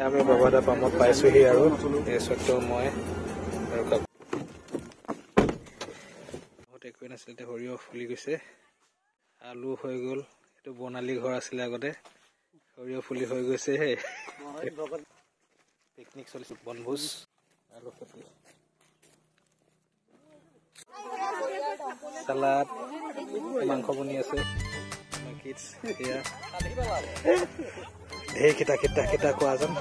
আমি বাবাদা পামত পাইছোহি আৰু এই সত্য মই আৰু একোৱে নাছিলে এতিয়া সৰিয়হ ফুলি গৈছে আলু হৈ গ'ল এইটো বনালী ঘৰ আছিলে আগতে সৰিয়হ ফুলি হৈ গৈছে হে পিকনিক চলিছে বনভোজ আলু খেতি সালাড মাংস বনি আছে কিডছ এয়া ঢেৰ কিটা কিটা কিটা কোৱা যেন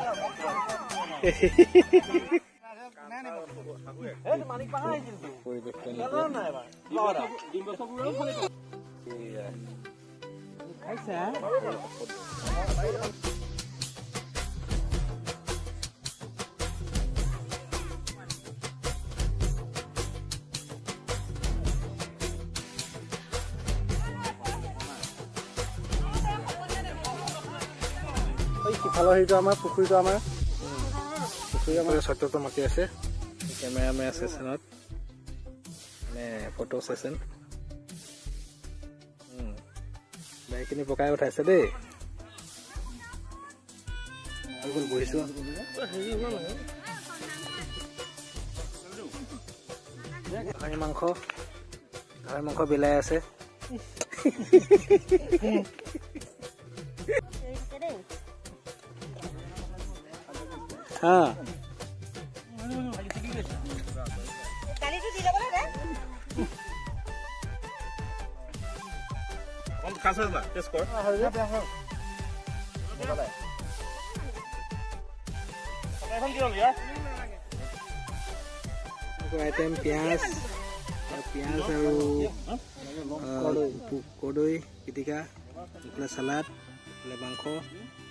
সিফালৰ হেৰিটো আমাৰ পুখুৰীটো আমাৰ সত্যটো মাতি আছে কেমেৰামেন ছেছনত মানে ফটো ছেছন বাইকখিনি পকাই উঠাইছে দেই বহিছো গাহৰি মাংস বিলাই আছে हाँ आइटम प्याज और कड़ई पिटिका सालाद मांस